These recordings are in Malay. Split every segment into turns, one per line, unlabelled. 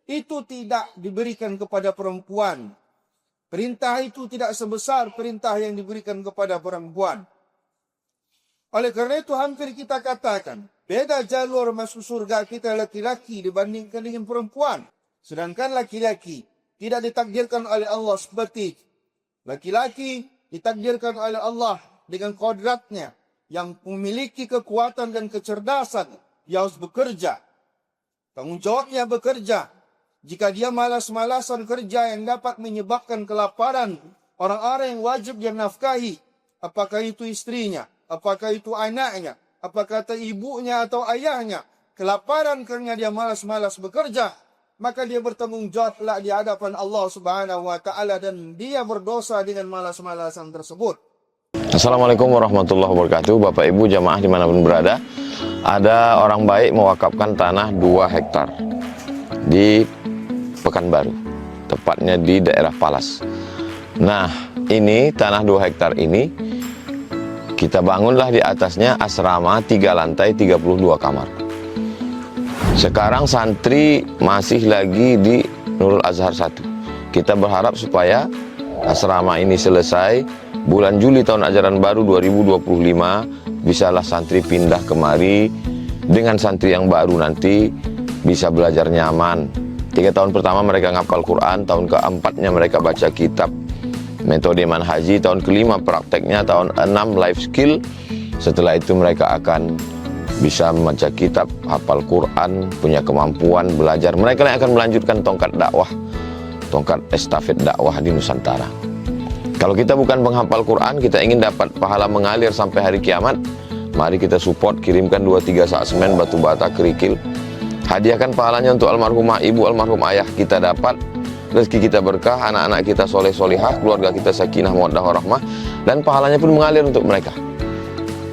itu tidak diberikan kepada perempuan. Perintah itu tidak sebesar perintah yang diberikan kepada perempuan. Oleh karena itu hampir kita katakan, beda jalur masuk surga kita laki-laki dibandingkan dengan perempuan. Sedangkan laki-laki tidak ditakdirkan oleh Allah seperti itu. Laki-laki ditakdirkan oleh Allah dengan kodratnya yang memiliki kekuatan dan kecerdasan. Dia harus bekerja. Tanggung jawabnya bekerja. Jika dia malas-malasan kerja yang dapat menyebabkan kelaparan orang-orang yang wajib dia nafkahi, apakah itu istrinya, apakah itu anaknya, apakah itu ibunya atau ayahnya, kelaparan karena dia malas-malas bekerja, maka dia bertanggung jawab di hadapan Allah Subhanahu wa taala dan dia berdosa dengan malas-malasan tersebut.
Assalamualaikum warahmatullahi wabarakatuh. Bapak Ibu jamaah dimanapun berada, ada orang baik mewakafkan tanah 2 hektar di Pekanbaru, tepatnya di daerah Palas. Nah, ini tanah 2 hektar ini kita bangunlah di atasnya asrama 3 lantai 32 kamar. Sekarang santri masih lagi di Nurul Azhar 1. Kita berharap supaya asrama ini selesai bulan Juli tahun ajaran baru 2025, bisalah santri pindah kemari. Dengan santri yang baru nanti bisa belajar nyaman. 3 tahun pertama mereka ngapal Quran, tahun keempatnya mereka baca kitab metode manhaji, tahun kelima prakteknya, tahun 6 life skill. Setelah itu mereka akan bisa membaca kitab, hafal Quran, punya kemampuan belajar. Mereka yang akan melanjutkan tongkat dakwah, tongkat estafet dakwah di Nusantara. Kalau kita bukan penghafal Quran, kita ingin dapat pahala mengalir sampai hari kiamat, mari kita support, kirimkan 2-3 sak semen, batu bata, kerikil. Hadiahkan pahalanya untuk almarhumah ibu, almarhum ayah kita dapat. Rezeki kita berkah, anak-anak kita soleh-solihah, keluarga kita sakinah, mawaddah, warahmah, dan pahalanya pun mengalir untuk mereka.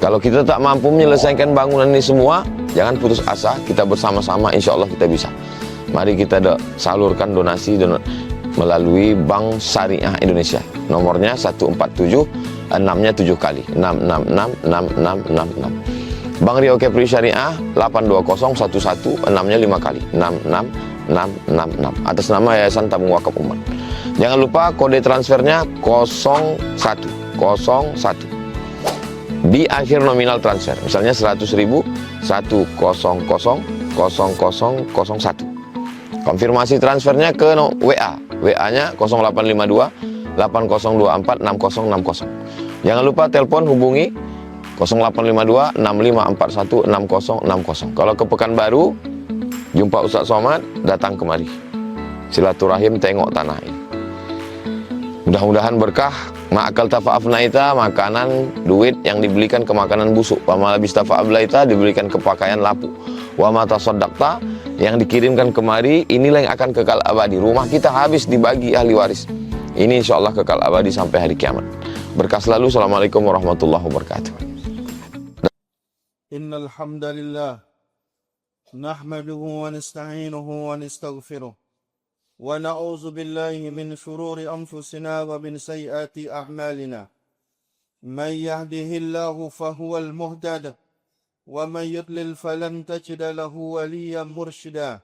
Kalau kita tak mampu menyelesaikan bangunan ini semua, jangan putus asa, kita bersama-sama insya Allah kita bisa. Mari kita salurkan donasi melalui Bank Syariah Indonesia. Nomornya 147, 6-nya 7 kali, 6666666. Bank Riau Kepri Syariah 82011, 6-nya 5 kali, 66666. Atas nama Yayasan Tabung Wakaf Umat. Jangan lupa kode transfernya 0101. Di akhir nominal transfer, misalnya 100.000, 1000001. Konfirmasi transfernya ke WA. WA-nya 0852 8024 6060. Jangan lupa telepon hubungi 0852 6541 6060. Kalau ke Pekanbaru, jumpa Ustaz Somad, datang kemari. Silaturahim tengok tanah ini. Mudah-mudahan berkah. Ma'akal tafa'afnaita, makanan, duit yang dibelikan ke makanan busuk. Wa malabis tafa'ablaita, diberikan ke pakaian lapuk. Wa mata sodakta, yang dikirimkan kemari, inilah yang akan kekal abadi. Rumah kita habis dibagi ahli waris. Ini insya Allah kekal abadi sampai hari kiamat. Berkah selalu. Assalamualaikum warahmatullahi wabarakatuh.
Innal hamdalillah nahmaduhu wa nasta'inuhu wa nastaghfiruh wa na'udzu billahi min shururi anfusina wa min sayyiati a'malina. May yahdihillahu fahuwal muhtadi wa may yudlil falan tajida lahu waliyyan mursyida.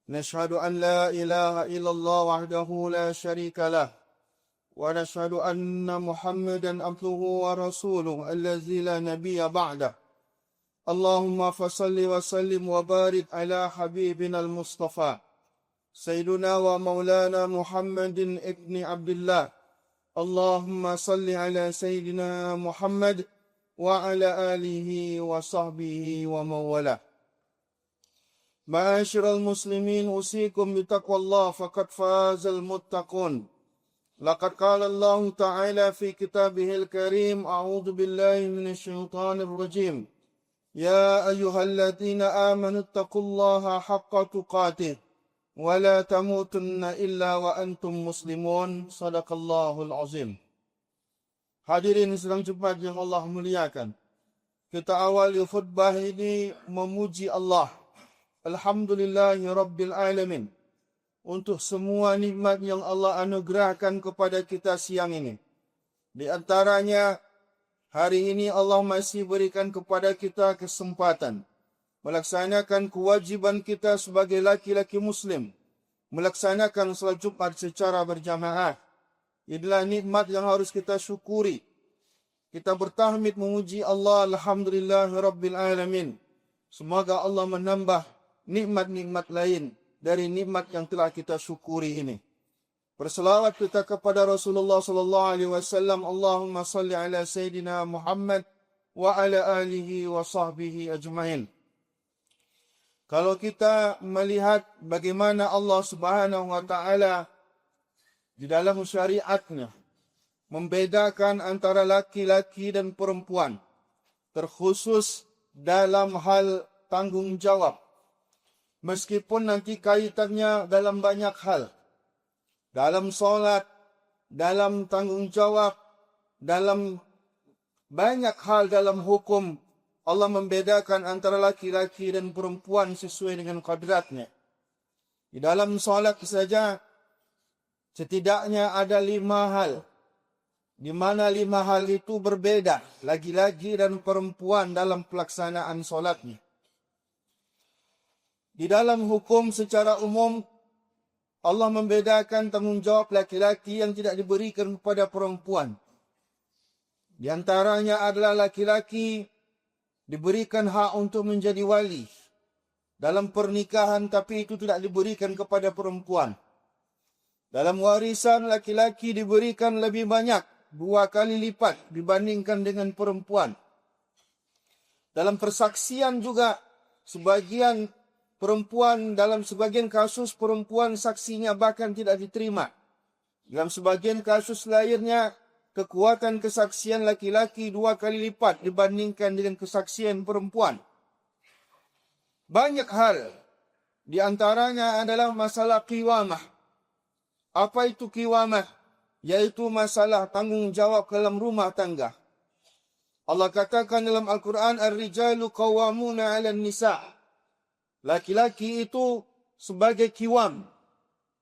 Nashhadu an la ilaha illallah wahdahu la syarika lah wa nashhadu anna Muhammadan abduhu wa rasuluhu allazi la nabiyya ba'dah. Allahumma fasalli wa sallim wa barik ala habibina al-Mustafa Sayyiduna wa maulana Muhammadin ibni Abdullah. Allahumma salli ala Sayyidina Muhammad wa ala alihi wa sahbihi wa mawala. Ma'asyiral muslimin, usikum bitaqwallah faqad fazal muttaqun. Laqad qala Allah Ta'ala fi kitabihil karim, a'udzu billahi minasy syaithanir rajim. Ya ayyuhalladzina amanu taqullaha haqqa tuqatih wa la tamutunna illa wa antum muslimun. Sadaqallahul azim. Hadirin sedang cepat yang Allah muliakan, kita awali khutbah ini memuji Allah. Alhamdulillahi rabbil alamin, untuk semua nikmat yang Allah anugerahkan kepada kita siang ini. Di antaranya, hari ini Allah masih berikan kepada kita kesempatan melaksanakan kewajiban kita sebagai laki-laki muslim, melaksanakan salat Jumat secara berjamaah. Inilah nikmat yang harus kita syukuri. Kita bertahmid memuji Allah, alhamdulillahirabbil alamin. Semoga Allah menambah nikmat-nikmat lain dari nikmat yang telah kita syukuri ini. Berselawat kita kepada Rasulullah sallallahu alaihi wasallam. Allahumma salli ala sayidina Muhammad wa ala alihi wa sahbihi ajmain. Kalau kita melihat bagaimana Allah Subhanahu wa taala di dalam syariatnya membedakan antara laki-laki dan perempuan, terkhusus dalam hal tanggungjawab. Meskipun nanti kaitannya dalam banyak hal, dalam solat, dalam tanggungjawab, dalam banyak hal dalam hukum, Allah membedakan antara laki-laki dan perempuan sesuai dengan kodratnya. Di dalam solat saja, setidaknya ada 5 hal, di mana 5 hal itu berbeda, laki-laki dan perempuan dalam pelaksanaan solatnya. Di dalam hukum secara umum, Allah membedakan tanggungjawab laki-laki yang tidak diberikan kepada perempuan. Di antaranya adalah laki-laki diberikan hak untuk menjadi wali dalam pernikahan, tapi itu tidak diberikan kepada perempuan. Dalam warisan, laki-laki diberikan lebih banyak, 2 kali lipat dibandingkan dengan perempuan. Dalam persaksian juga, sebagian perempuan, dalam sebagian kasus perempuan saksinya bahkan tidak diterima. Dalam sebagian kasus lainnya, kekuatan kesaksian laki-laki 2 kali lipat dibandingkan dengan kesaksian perempuan. Banyak hal, di antaranya adalah masalah qiwamah. Apa itu qiwamah? Yaitu masalah tanggungjawab dalam rumah tangga. Allah katakan dalam Al-Quran, Ar-rijalu qawwamuna 'alan nisa'. Laki-laki itu sebagai qiwam.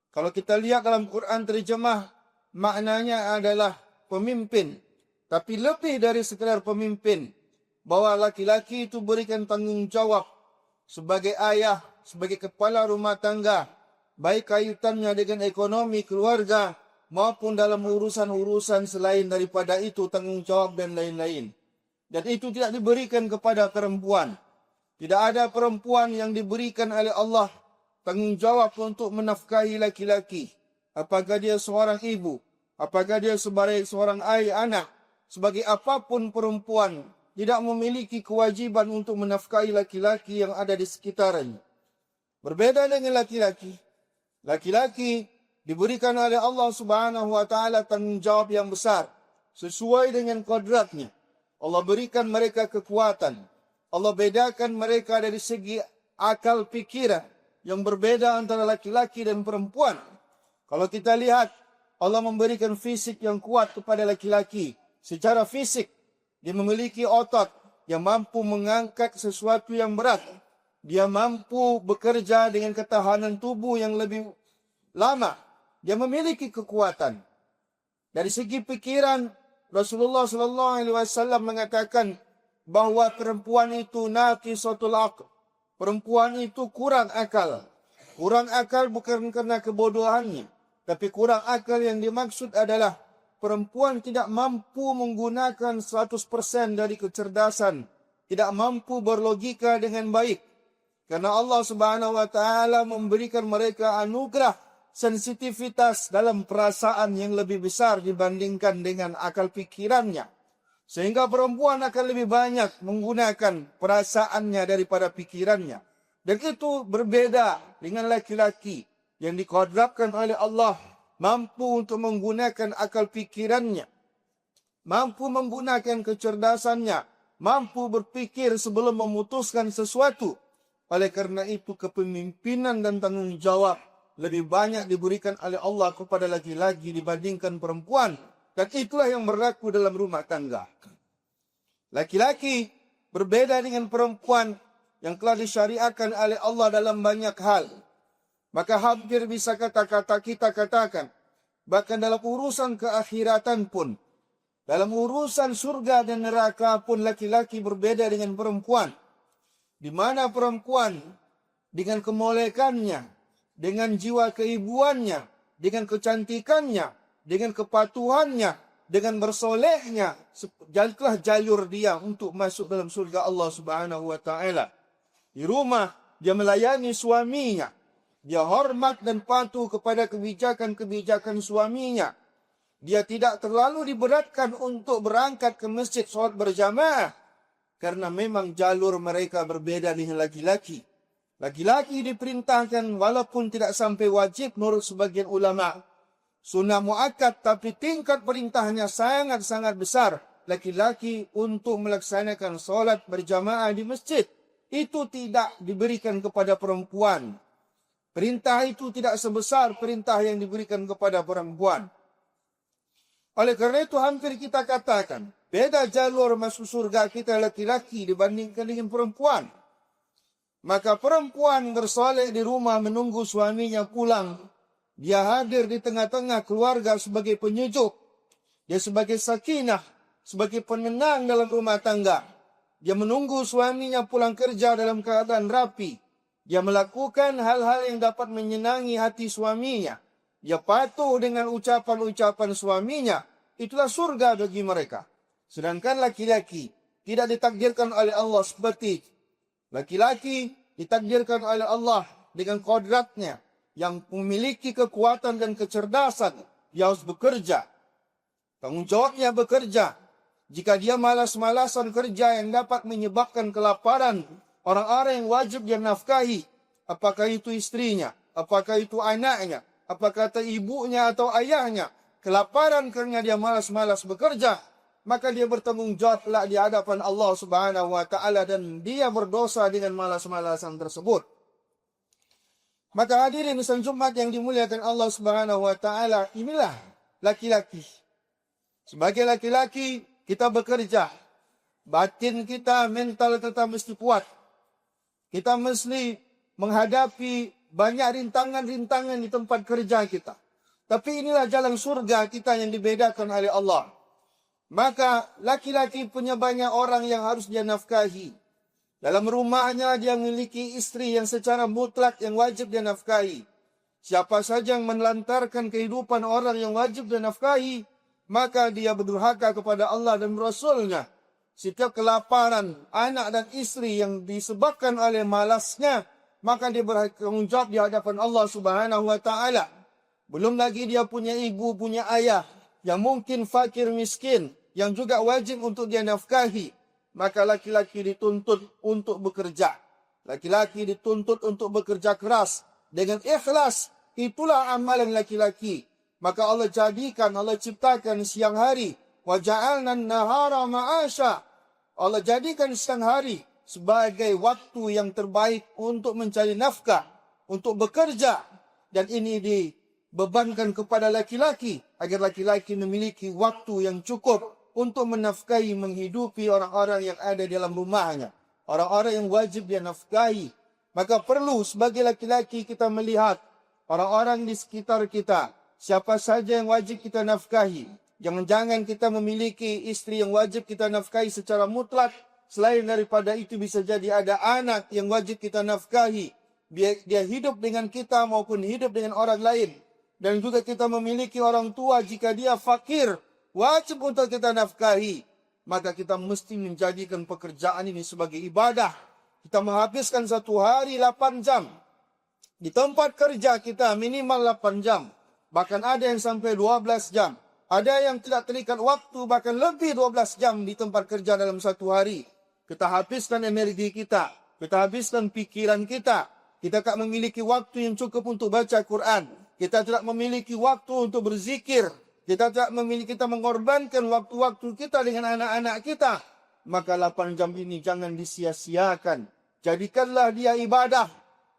Kalau kita lihat dalam Quran terjemah, maknanya adalah pemimpin. Tapi lebih dari sekadar pemimpin, bahwa laki-laki itu berikan tanggungjawab sebagai ayah, sebagai kepala rumah tangga, baik kaitannya dengan ekonomi keluarga maupun dalam urusan-urusan selain daripada itu, tanggungjawab dan lain-lain. Dan itu tidak diberikan kepada perempuan. Tidak ada perempuan yang diberikan oleh Allah tanggungjawab untuk menafkahi laki-laki. Apakah dia seorang ibu, apakah dia sebagai seorang ayah, anak, sebagai apapun perempuan tidak memiliki kewajiban untuk menafkahi laki-laki yang ada di sekitarnya. Berbeda dengan laki-laki. Laki-laki diberikan oleh Allah Subhanahu wa taala tanggungjawab yang besar sesuai dengan kodratnya. Allah berikan mereka kekuatan. Allah bedakan mereka dari segi akal pikiran yang berbeda antara laki-laki dan perempuan. Kalau kita lihat, Allah memberikan fisik yang kuat kepada laki-laki. Secara fisik, dia memiliki otot yang mampu mengangkat sesuatu yang berat. Dia mampu bekerja dengan ketahanan tubuh yang lebih lama. Dia memiliki kekuatan. Dari segi pikiran, Rasulullah SAW mengatakan bahawa perempuan itu naqisatul aql. Perempuan itu kurang akal. Kurang akal bukan karena kebodohannya, tapi kurang akal yang dimaksud adalah perempuan tidak mampu menggunakan 100% dari kecerdasan, tidak mampu berlogika dengan baik. Karena Allah Subhanahu wa taala memberikan mereka anugerah sensitivitas dalam perasaan yang lebih besar dibandingkan dengan akal pikirannya. Sehingga perempuan akan lebih banyak menggunakan perasaannya daripada pikirannya. Dan itu berbeda dengan laki-laki yang dikodratkan oleh Allah mampu untuk menggunakan akal pikirannya, mampu menggunakan kecerdasannya, mampu berpikir sebelum memutuskan sesuatu. Oleh karena itu kepemimpinan dan tanggungjawab lebih banyak diberikan oleh Allah kepada laki-laki dibandingkan perempuan. Dan itulah yang berlaku dalam rumah tangga. Laki-laki berbeda dengan perempuan yang telah disyariatkan oleh Allah dalam banyak hal. Maka hampir bisa kita katakan, bahkan dalam urusan keakhiratan pun, dalam urusan surga dan neraka pun laki-laki berbeda dengan perempuan. Di mana perempuan dengan kemolekannya, dengan jiwa keibuannya, dengan kecantikannya, dengan kepatuhannya, dengan bersolehnya, jadilah jalur dia untuk masuk dalam surga Allah Subhanahu wa taala. Di rumah dia melayani suaminya, dia hormat dan patuh kepada kebijakan-kebijakan suaminya. Dia tidak terlalu diberatkan untuk berangkat ke masjid sholat berjamaah, karena memang jalur mereka berbeda dengan laki-laki. Laki-laki diperintahkan walaupun tidak sampai wajib menurut sebagian ulama, sunnah muakkad, tapi tingkat perintahnya sangat-sangat besar. Laki-laki untuk melaksanakan sholat berjamaah di masjid, itu tidak diberikan kepada perempuan. Perintah itu tidak sebesar perintah yang diberikan kepada perempuan. Oleh kerana itu hampir kita katakan, beda jalur masuk surga kita laki-laki dibandingkan dengan perempuan. Maka perempuan bersoleh di rumah menunggu suaminya pulang. Dia hadir di tengah-tengah keluarga sebagai penyejuk. Dia sebagai sakinah, sebagai penenang dalam rumah tangga. Dia menunggu suaminya pulang kerja dalam keadaan rapi. Dia melakukan hal-hal yang dapat menyenangi hati suaminya. Dia patuh dengan ucapan-ucapan suaminya. Itulah surga bagi mereka. Sedangkan laki-laki tidak ditakdirkan oleh Allah seperti itu. Laki-laki ditakdirkan oleh Allah dengan kodratnya, yang memiliki kekuatan dan kecerdasan. Dia harus bekerja. Tanggung jawabnya bekerja. Jika dia malas-malasan kerja yang dapat menyebabkan kelaparan, orang-orang yang wajib dia nafkahi, apakah itu istrinya, apakah itu anaknya, apakah itu ibunya atau ayahnya, kelaparan kerana dia malas-malas bekerja, maka dia bertanggung jawab di hadapan Allah Subhanahu wa taala dan dia berdosa dengan malas-malasan tersebut. Maka hadirin Islam Jumat yang dimuliakan Allah Subhanahu wa taala, inilah laki-laki. Sebagai laki-laki kita bekerja, batin kita, mental kita mesti kuat. Kita mesti menghadapi banyak rintangan-rintangan di tempat kerja kita. Tapi inilah jalan surga kita yang dibedakan oleh Allah. Maka laki-laki punya banyak orang yang harus dia nafkahi. Dalam rumahnya dia memiliki istri yang secara mutlak yang wajib dia nafkahi. Siapa saja yang menelantarkan kehidupan orang yang wajib dia nafkahi, maka dia berdurhaka kepada Allah dan Rasulnya. Setiap kelaparan anak dan istri yang disebabkan oleh malasnya, maka dia bertanggung jawab di hadapan Allah Subhanahu wa taala. Belum lagi dia punya ibu, punya ayah yang mungkin fakir miskin, yang juga wajib untuk dia nafkahi. Maka laki-laki dituntut untuk bekerja. Laki-laki dituntut untuk bekerja keras dengan ikhlas. Itulah amalan laki-laki. Maka Allah jadikan, Allah ciptakan siang hari. Wa ja'alna an-nahara ma'asha. Allah jadikan siang hari sebagai waktu yang terbaik untuk mencari nafkah, untuk bekerja. Dan ini dibebankan kepada laki-laki agar laki-laki memiliki waktu yang cukup untuk menafkahi, menghidupi orang-orang yang ada dalam rumahnya. Orang-orang yang wajib dia nafkahi. Maka perlu sebagai laki-laki kita melihat orang-orang di sekitar kita. Siapa saja yang wajib kita nafkahi. Jangan-jangan kita memiliki istri yang wajib kita nafkahi secara mutlak. Selain daripada itu bisa jadi ada anak yang wajib kita nafkahi. Biar dia hidup dengan kita maupun hidup dengan orang lain. Dan juga kita memiliki orang tua jika dia fakir, wajib untuk kita nafkahi. Maka kita mesti menjadikan pekerjaan ini sebagai ibadah. Kita menghabiskan satu hari 8 jam. Di tempat kerja kita minimal 8 jam. Bahkan ada yang sampai 12 jam. Ada yang tidak terikat waktu, bahkan lebih 12 jam di tempat kerja dalam satu hari. Kita habiskan energi kita. Kita habiskan pikiran kita. Kita tak memiliki waktu yang cukup untuk baca Quran. Kita tidak memiliki waktu untuk berzikir. Kita tidak memiliki, kita mengorbankan waktu-waktu kita dengan anak-anak kita. Maka 8 jam ini jangan disia-siakan. Jadikanlah dia ibadah.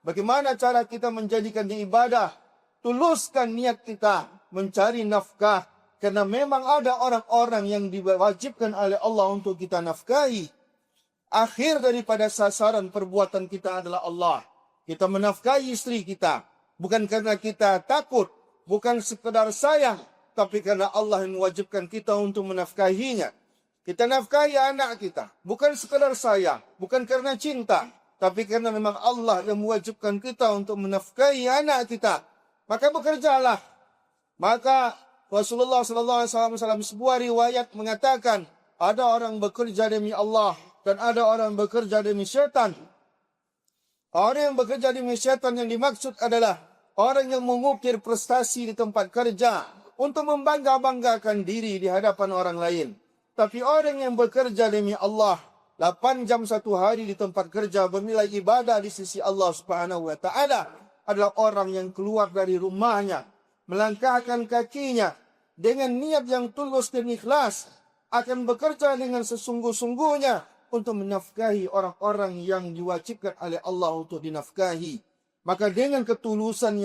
Bagaimana cara kita menjadikannya ibadah? Tuluskan niat kita mencari nafkah. Karena memang ada orang-orang yang diwajibkan oleh Allah untuk kita nafkahi. Akhir daripada sasaran perbuatan kita adalah Allah. Kita menafkahi istri kita. Bukan karena kita takut. Bukan sekadar sayang. Tapi karena Allah yang mewajibkan kita untuk menafkahinya. Kita nafkahi anak kita. Bukan sekadar sayang. Bukan karena cinta. tapi karena memang Allah yang mewajibkan kita untuk menafkahi anak kita, maka bekerjalah. Maka Rasulullah SAW sebuah riwayat mengatakan, ada orang bekerja demi Allah dan ada orang bekerja demi syaitan. Orang yang bekerja demi syaitan yang dimaksud adalah orang yang mengukir prestasi di tempat kerja untuk membangga-banggakan diri di hadapan orang lain. Tapi orang yang bekerja demi Allah, 8 jam satu hari di tempat kerja bernilai ibadah di sisi Allah Subhanahu wa taala, adalah orang yang keluar dari rumahnya, melangkahkan kakinya dengan niat yang tulus dan ikhlas, akan bekerja dengan sesungguh-sungguhnya untuk menafkahi orang-orang yang diwajibkan oleh Allah untuk dinafkahi. Maka dengan ketulusan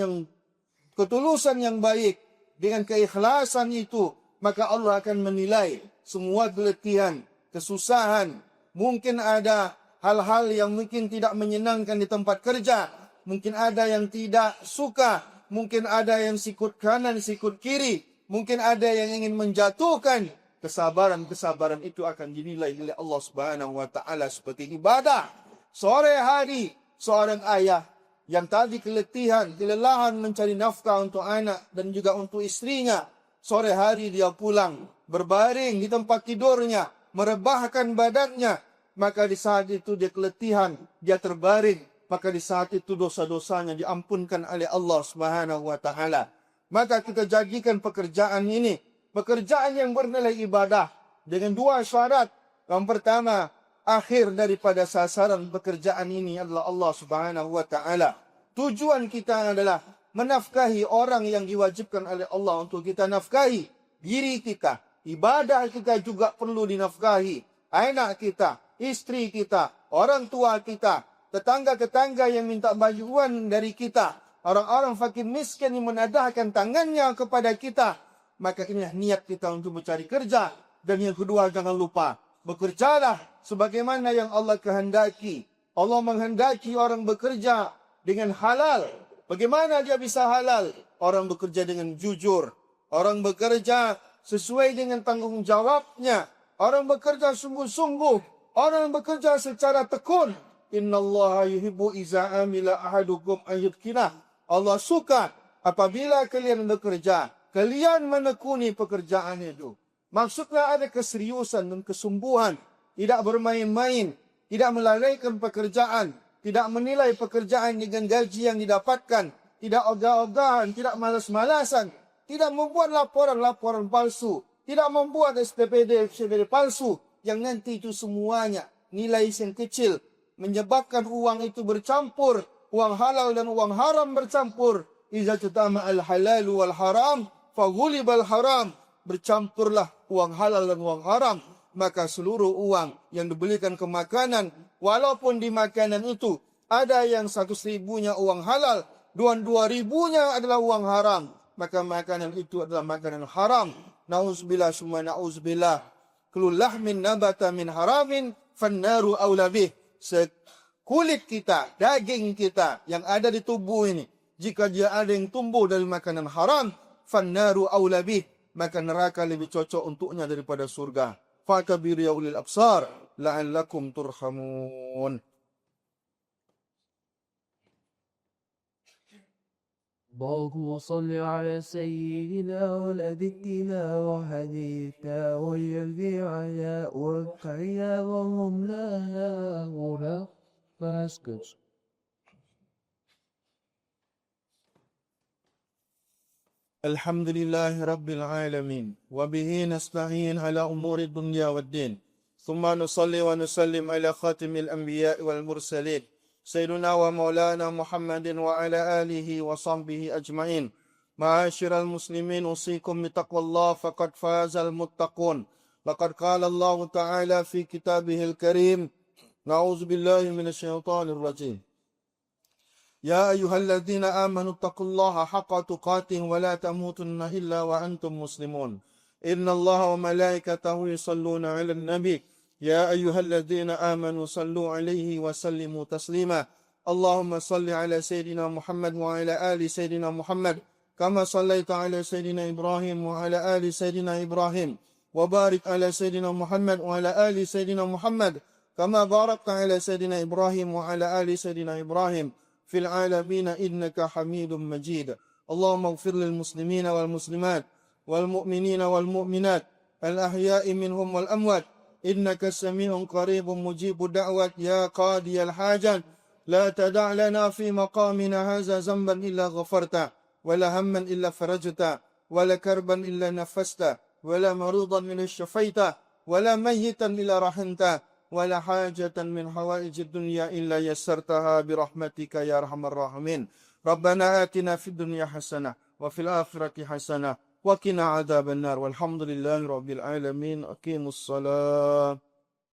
yang baik, dengan keikhlasan itu, maka Allah akan menilai semua keletihan, kesusahan. Mungkin ada hal-hal yang mungkin tidak menyenangkan di tempat kerja. Mungkin ada yang tidak suka. Mungkin ada yang sikut kanan, sikut kiri. Mungkin ada yang ingin menjatuhkan. Kesabaran-kesabaran itu akan dinilai oleh Allah Subhanahu wa taala seperti ibadah. Sore hari, seorang ayah yang tadi kelelahan mencari nafkah untuk anak dan juga untuk istrinya. Sore hari dia pulang, berbaring di tempat tidurnya, merebahkan badannya, maka di saat itu dia keletihan, dia terbaring, maka di saat itu dosa-dosanya diampunkan oleh Allah Subhanahu wa taala. Maka kita jadikan pekerjaan ini pekerjaan yang bernilai ibadah dengan 2 syarat. Yang pertama, akhir daripada sasaran pekerjaan ini adalah Allah Subhanahu wa taala. Tujuan kita adalah menafkahi orang yang diwajibkan oleh Allah untuk kita nafkahi. Diri kita, ibadah kita juga perlu dinafkahi. Anak kita, istri kita, orang tua kita, tetangga-tetangga yang minta bantuan dari kita, orang-orang fakir miskin yang menadahkan tangannya kepada kita. Maka inilah niat kita untuk mencari kerja. Dan yang kedua, jangan lupa, bekerjalah sebagaimana yang Allah kehendaki. Allah menghendaki orang bekerja dengan halal. Bagaimana dia bisa halal? Orang bekerja dengan jujur. Orang bekerja sesuai dengan tanggung jawabnya. Orang bekerja sungguh-sungguh. Orang bekerja secara tekun. Innallaha yuhibbu iza amila ahadukum ayyutkinah. Allah suka apabila kalian bekerja, kalian menekuni pekerjaan itu. Maksudnya ada keseriusan dan kesungguhan. Tidak bermain-main. Tidak melalaikan pekerjaan. Tidak menilai pekerjaan dengan gaji yang didapatkan. Tidak ogah-ogahan. Tidak malas-malasan. Tidak membuat laporan-laporan palsu. Tidak membuat SPPD palsu. Yang nanti itu semuanya nilai yang kecil. Menyebabkan uang itu bercampur. Uang halal dan uang haram bercampur. Iza tutama al-halal wal-haram. Faghulibal haram. Bercampurlah uang halal dan uang haram. Maka seluruh uang yang dibelikan ke makanan, walaupun di makanan itu ada yang 100.000-nya uang halal, 2.000-nya adalah uang haram, maka makanan itu adalah makanan haram. Na'udzubillah summa na'udzubillah. Kullu lahmin nabata min haramin fannaru aula bih. Kulit kita, daging kita yang ada di tubuh ini, jika dia ada yang tumbuh dari makanan haram, fannaru aula bih, maka neraka lebih cocok untuknya daripada surga. Fakabir ya ulil absar la'allakum turhamun.
اللهم صل على سيدنا ولدنا وحديثنا ويرفعنا وارفعنا ومولانا ورفعنا.
الحمد لله رب العالمين وبه نستعين على أمور الدنيا والدين ثم نصلي ونسلم على خاتم الأنبياء والمرسلين سيدنا ومولانا محمد وعلى آله وصحبه أجمعين. معاشر المسلمين أوصيكم بتقوى الله فقد فاز المتقون. لقد قال الله تعالى في كتابه الكريم نعوذ بالله من الشيطان الرجيم يا أيها الذين آمنوا اتقوا الله حق تقاته ولا تموتن إلا وأنتم مسلمون. إن الله وملائكته يصلون على النبي يا أيها الذين آمنوا صلوا عليه وسلموا تسليما. اللهم صل على سيدنا محمد وعلى آل سيدنا محمد كما صليت على سيدنا إبراهيم وعلى آل سيدنا إبراهيم وبارك على سيدنا محمد وعلى آل سيدنا محمد كما باركت على سيدنا إبراهيم وعلى آل سيدنا إبراهيم في العالمين إنك حميد مجيد. اللهم اغفر للمسلمين والمسلمات والمؤمنين والمؤمنات الأحياء منهم والأموات إنك سميع قريب مجيب الدعوة يا قاضي الحاجات. لا تدع لنا في مقامنا هذا ذنبا إلا غفرته ولا هما إلا فرجته ولا كربا إلا نفسته ولا مريضا إلا شفيته ولا ميتا إلا رحمته ولا حاجة من حوائج الدنيا إلا يسرتها برحمتك يا أرحم الراحمين. ربنا آتنا في الدنيا حسنة وفي الآخرة حسنة وقنا عذاب النار والحمد لله رب العالمين. أقيموا الصلاة.